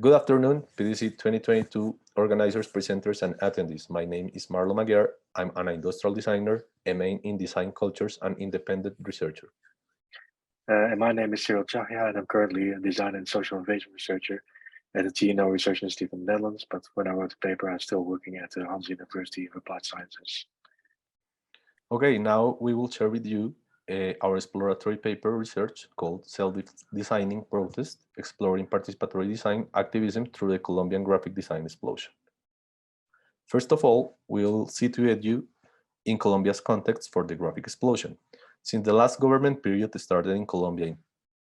Good afternoon, PDC 2022 organizers, presenters, and attendees. My name is Marlom Aguiar. I'm an industrial designer, MA in design cultures, and independent researcher. And my name is Cyril Tjahja, and I'm currently a design and social innovation researcher at the TNO Research Institute in the Netherlands. But when I wrote the paper, I'm still working at the Hans University of Applied Sciences. Okay, now we will share with you our exploratory paper research called Self-Designing Protests, Exploring Participatory Design Activism through the Colombian Graphic Design Explosion. First of all, we'll situate you in Colombia's context for the graphic explosion. Since the last government period started in Colombia in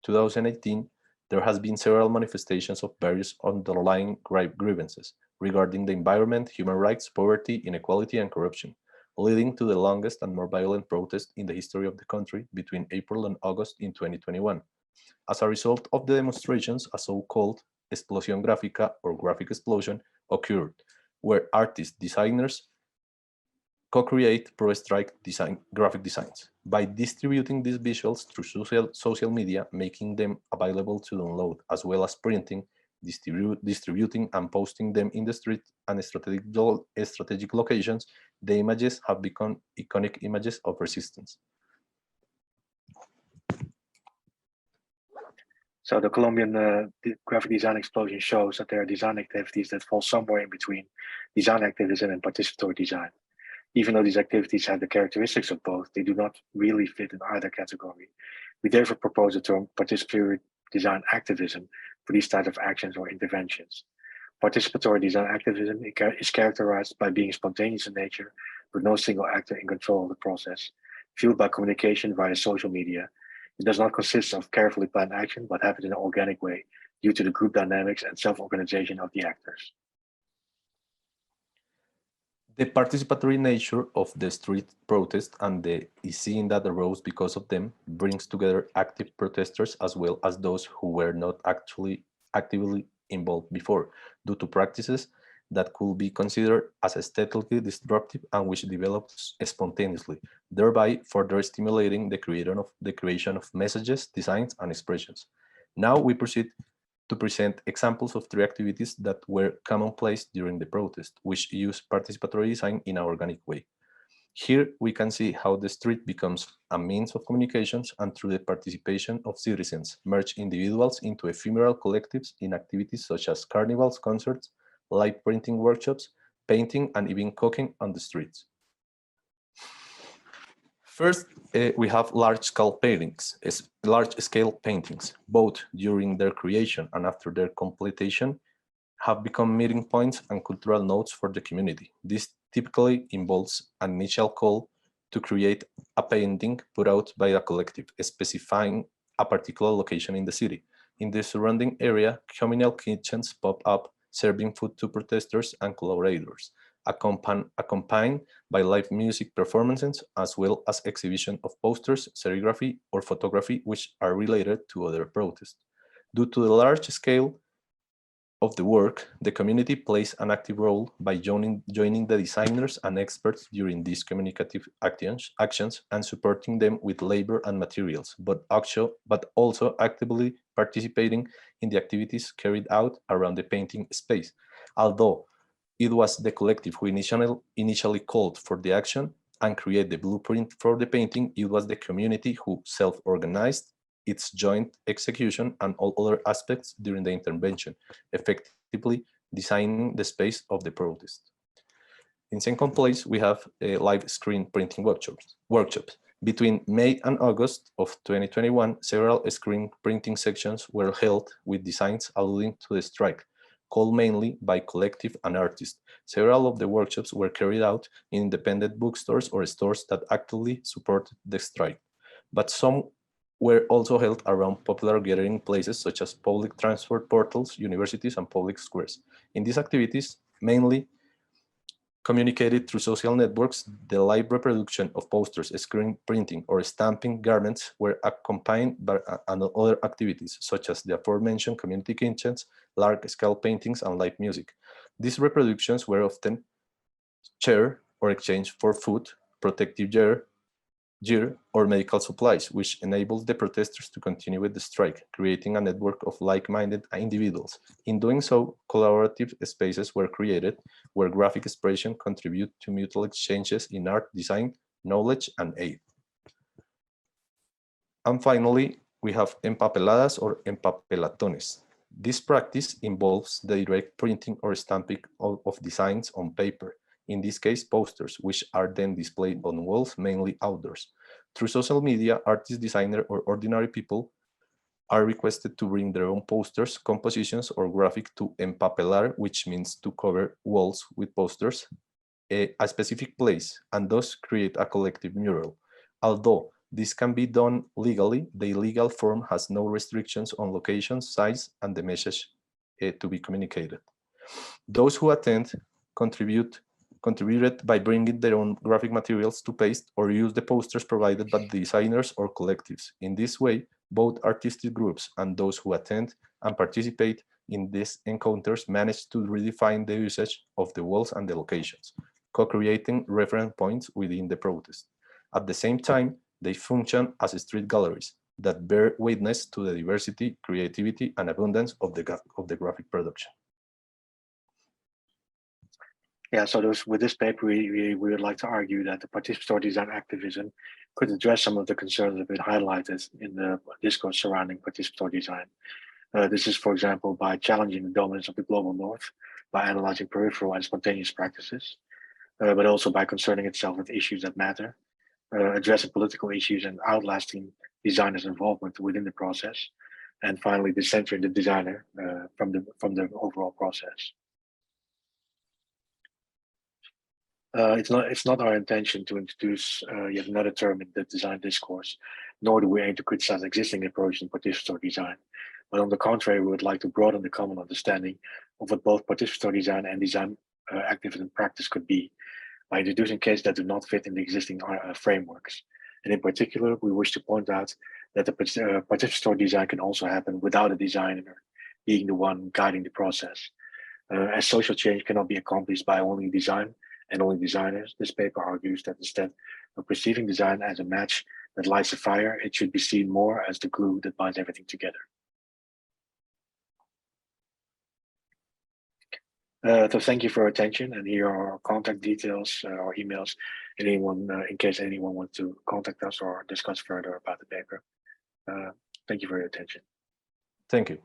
2018, there has been several manifestations of various underlying grievances regarding the environment, human rights, poverty, inequality, and corruption, leading to the longest and more violent protest in the history of the country between April and August in 2021. As a result of the demonstrations, a so-called explosión gráfica or graphic explosion occurred, where artists, designers co-create pro-strike graphic designs by distributing these visuals through social media, making them available to download, as well as printing, distributing, and posting them in the street and strategic locations. The images have become iconic images of resistance. So the Colombian graphic design explosion shows that there are design activities that fall somewhere in between design activism and participatory design. Even though these activities have the characteristics of both, they do not really fit in either category. We therefore propose the term participatory design activism for these types of actions or interventions. Participatory design activism is characterized by being spontaneous in nature, with no single actor in control of the process, fueled by communication via social media. It does not consist of carefully planned action, but happens in an organic way due to the group dynamics and self-organization of the actors. The participatory nature of the street protest and the scene that arose because of them brings together active protesters as well as those who were not actually actively involved before, due to practices that could be considered as aesthetically disruptive and which developed spontaneously, thereby further stimulating the creation of messages, designs, and expressions. Now we proceed to present examples of three activities that were commonplace during the protest, which use participatory design in an organic way. Here we can see how the street becomes a means of communications and through the participation of citizens, merge individuals into ephemeral collectives in activities such as carnivals, concerts, light printing workshops, painting, and even cooking on the streets. First, we have large-scale paintings, both during their creation and after their completion, have become meeting points and cultural nodes for the community. This typically involves an initial call to create a painting put out by a collective, specifying a particular location in the city. In the surrounding area, communal kitchens pop up, serving food to protesters and collaborators, accompanied by live music performances, as well as exhibition of posters, serigraphy, or photography, which are related to other protests. Due to the large scale of the work, the community plays an active role by joining the designers and experts during these communicative actions and supporting them with labor and materials, but also actively participating in the activities carried out around the painting space. Although it was the collective who initially called for the action and created the blueprint for the painting, it was the community who self-organized its joint execution and all other aspects during the intervention, effectively designing the space of the protest. In second place, we have live screen printing workshops. Between May and August of 2021, several screen printing sections were held with designs alluding to the strike, called mainly by collective and artists. Several of the workshops were carried out in independent bookstores or stores that actively supported the strike, but some were also held around popular gathering places such as public transport portals, universities, and public squares. In these activities, mainly communicated through social networks, the live reproduction of posters, screen printing, or stamping garments were accompanied by other activities, such as the aforementioned community kitchens, large-scale paintings, and live music. These reproductions were often shared or exchanged for food, protective gear, gear, or medical supplies, which enables the protesters to continue with the strike, creating a network of like-minded individuals. In doing so, collaborative spaces were created where graphic expression contribute to mutual exchanges in art, design, knowledge, and aid. And finally, we have empapeladas or empapelatones. This practice involves the direct printing or stamping of designs on paper, in this case posters, which are then displayed on walls, mainly outdoors. Through social media, artists, designers, or ordinary people are requested to bring their own posters, compositions, or graphic to empapelar, which means to cover walls with posters, a specific place, and thus create a collective mural. Although this can be done legally, the legal form has no restrictions on location, size, and the message to be communicated. Those who attend contributed by bringing their own graphic materials to paste or use the posters provided by the designers or collectives. In this way, both artistic groups and those who attend and participate in these encounters manage to redefine the usage of the walls and the locations, co-creating reference points within the protest. At the same time, they function as street galleries that bear witness to the diversity, creativity, and abundance of the graphic production. Yeah, so with this paper, we would like to argue that the participatory design activism could address some of the concerns that have been highlighted in the discourse surrounding participatory design. This is, for example, by challenging the dominance of the global north, by analyzing peripheral and spontaneous practices, but also by concerning itself with issues that matter, addressing political issues and outlasting designers' involvement within the process, and finally, decentering the designer from the overall process. It's not our intention to introduce yet another term in the design discourse, nor do we aim to criticize existing approaches in participatory design. But on the contrary, we would like to broaden the common understanding of what both participatory design and design activism practice could be, by introducing cases that do not fit in the existing frameworks. And in particular, we wish to point out that the participatory design can also happen without a designer being the one guiding the process. As social change cannot be accomplished by only design and only designers, this paper argues that instead of perceiving design as a match that lights a fire, it should be seen more as the glue that binds everything together. So thank you for your attention, and here are our contact details or emails in case anyone wants to contact us or discuss further about the paper. Thank you for your attention. Thank you.